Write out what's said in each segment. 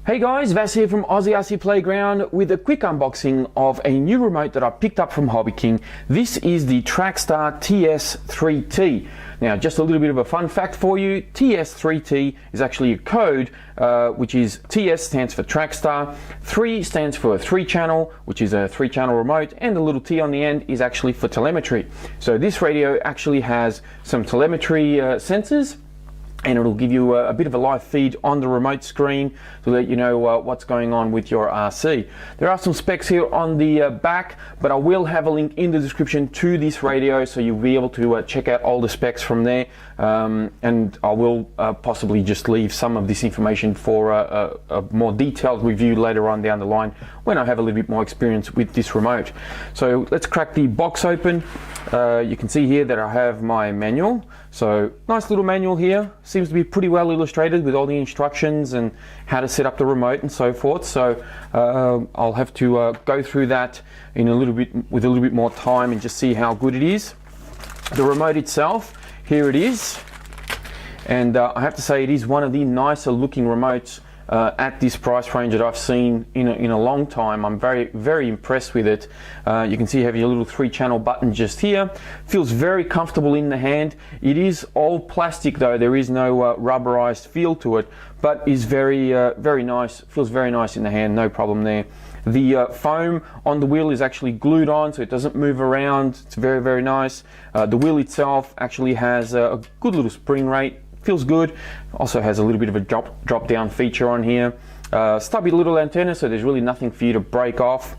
Hey guys, Vas here from Aussie Playground with a quick unboxing of a new remote that I picked up from Hobby King. This is the TrackStar TS3t. Now, just a little bit of a fun fact for you, TS3t is actually a code which is TS stands for TrackStar, 3 stands for 3-channel, which is a 3-channel remote, and the little T on the end is actually for telemetry. So this radio actually has some telemetry sensors, and it'll give you a bit of a live feed on the remote screen to let you know what's going on with your RC. There are some specs here on the back, but I will have a link in the description to this radio, so you'll be able to check out all the specs from there, and I will possibly just leave some of this information for a more detailed review later on down the line when I have a little bit more experience with this remote. So let's crack the box open. You can see here that I have my manual. So nice little manual here, seems to be pretty well illustrated with all the instructions and how to set up the remote and so forth. So I'll have to go through that in with a little bit more time and just see how good it is. The remote itself, here it is, and I have to say it is one of the nicer looking remotes at this price range that I've seen in a long time. I'm very impressed with it. You can see you have your little 3-channel button just here. Feels very comfortable in the hand. It is all plastic though, there is no rubberized feel to it, but is very nice. Feels very nice in the hand, no problem there. The foam on the wheel is actually glued on, so it doesn't move around. It's very nice. The wheel itself actually has a good little spring rate. Feels good. Also has a little bit of a drop down feature on here. Stubby little antenna, so there's really nothing for you to break off,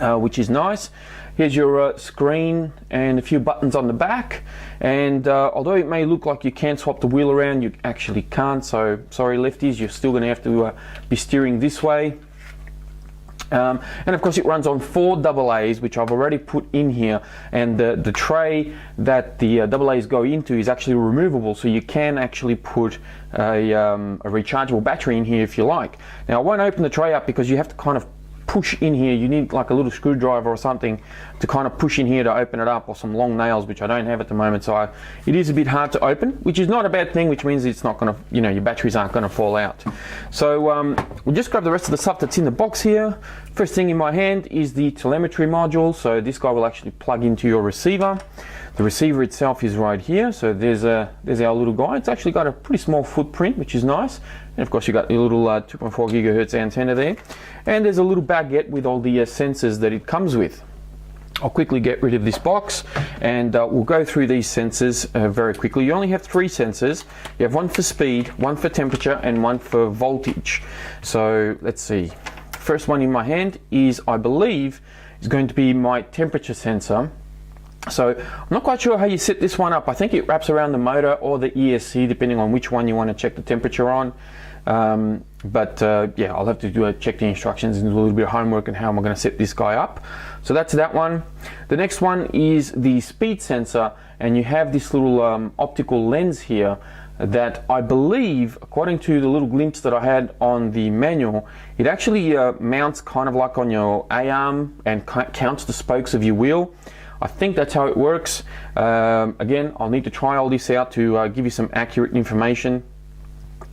which is nice. Here's your screen and a few buttons on the back, and although it may look like you can swap the wheel around, you actually can't, so sorry lefties, you're still going to have to be steering this way. And of course it runs on 4 AA's, which I've already put in here, and the tray that the AA's go into is actually removable, so you can actually put a rechargeable battery in here if you like. Now I won't open the tray up because you have to kind of push in here. You need like a little screwdriver or something to kind of push in here to open it up, or some long nails, which I don't have at the moment, so it is a bit hard to open, which is not a bad thing, which means it's not going to, you know, your batteries aren't going to fall out. So we'll just grab the rest of the stuff that's in the box here. First thing in my hand is the telemetry module, so this guy will actually plug into your receiver. The receiver itself is right here, so there's our little guy. It's actually got a pretty small footprint, which is nice, and of course you got your little 2.4 gigahertz antenna there, and there's a little baguette with all the sensors that it comes with. I'll quickly get rid of this box, and we'll go through these sensors very quickly. You only have 3 sensors. You have one for speed, one for temperature, and one for voltage. So let's see. First one in my hand is, I believe, is going to be my temperature sensor. So I'm not quite sure how you set this one up. I think it wraps around the motor or the ESC, depending on which one you want to check the temperature on. Yeah, I'll have to check the instructions and do a little bit of homework on how I'm going to set this guy up. So that's that one. The next one is the speed sensor, and you have this little optical lens here that I believe, according to the little glimpse that I had on the manual, it actually mounts kind of like on your A-arm and counts the spokes of your wheel. I think that's how it works. Again, I'll need to try all this out to give you some accurate information.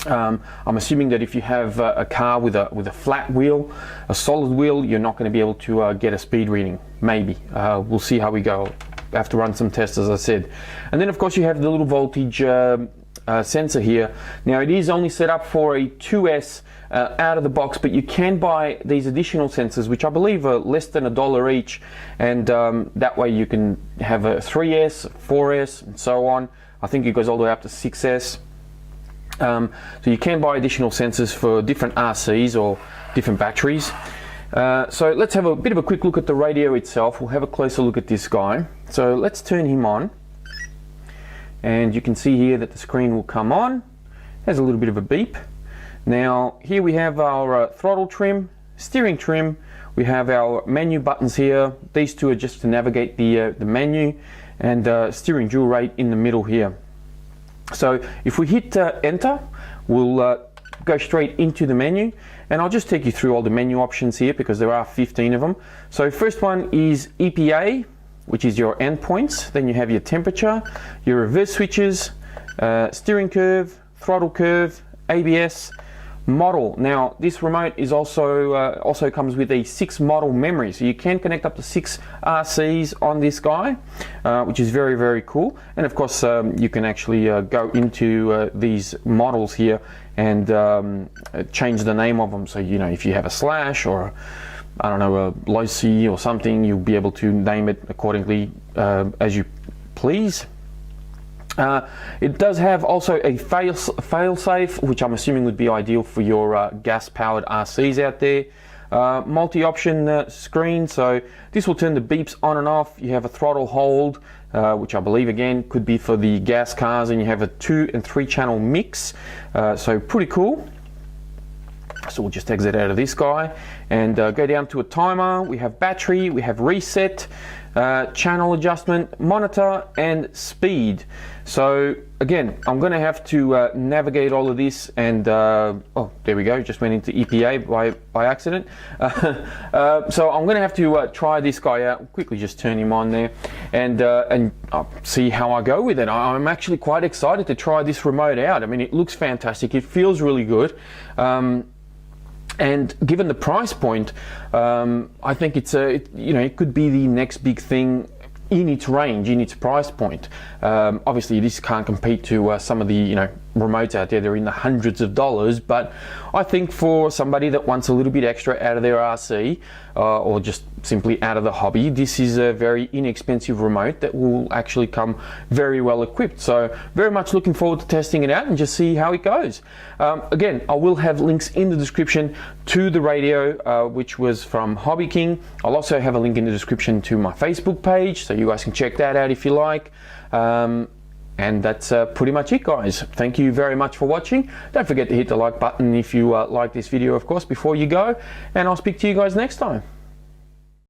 I'm assuming that if you have a car with a flat wheel, a solid wheel, you're not going to be able to get a speed reading. Maybe. We'll see how we go. I have to run some tests, as I said. And then of course you have the little voltage sensor here. Now it is only set up for a 2S out of the box, but you can buy these additional sensors, which I believe are less than $1 each, and that way you can have a 3S, 4S, and so on. I think it goes all the way up to 6S. So you can buy additional sensors for different RCs or different batteries. So let's have a bit of a quick look at the radio itself. We'll have a closer look at this guy. So let's turn him on, and you can see here that the screen will come on. Has a little bit of a beep. Now here we have our throttle trim, steering trim, we have our menu buttons here. These two are just to navigate the menu, and steering dual rate in the middle here. So if we hit enter, we'll go straight into the menu, and I'll just take you through all the menu options here because there are 15 of them. So first one is EPA, which is your endpoints. Then you have your temperature, your reverse switches, steering curve, throttle curve, ABS, model. Now this remote is also comes with a 6 model memory, so you can connect up to 6 RCs on this guy, which is very, very cool. And of course you can actually go into these models here and change the name of them. So you know, if you have a slash or I don't know, a low C or something, you'll be able to name it accordingly as you please. It does have also a fail-safe, which I'm assuming would be ideal for your gas-powered RCs out there. Multi-option screen, so this will turn the beeps on and off. You have a throttle hold, which I believe again could be for the gas cars, and you have a 2 and 3 channel mix, so pretty cool. So we'll just exit out of this guy and go down to a timer. We have battery, we have reset, channel adjustment, monitor, and speed. So again, I'm going to have to navigate all of this, and oh, there we go, just went into EPA by accident. So I'm going to have to try this guy out. Quickly just turn him on there and see how I go with it. I'm actually quite excited to try this remote out. I mean, it looks fantastic, it feels really good. And given the price point, I think it could be the next big thing in its range, in its price point. Obviously, this can't compete to some of the remotes out there. They're in the hundreds of dollars, but I think for somebody that wants a little bit extra out of their RC or just simply out of the hobby, this is a very inexpensive remote that will actually come very well equipped. So very much looking forward to testing it out and just see how it goes. Again, I will have links in the description to the radio, which was from Hobby King. I'll also have a link in the description to my Facebook page, so you guys can check that out if you like. And that's pretty much it, guys. Thank you very much for watching. Don't forget to hit the like button if you like this video, of course, before you go. And I'll speak to you guys next time.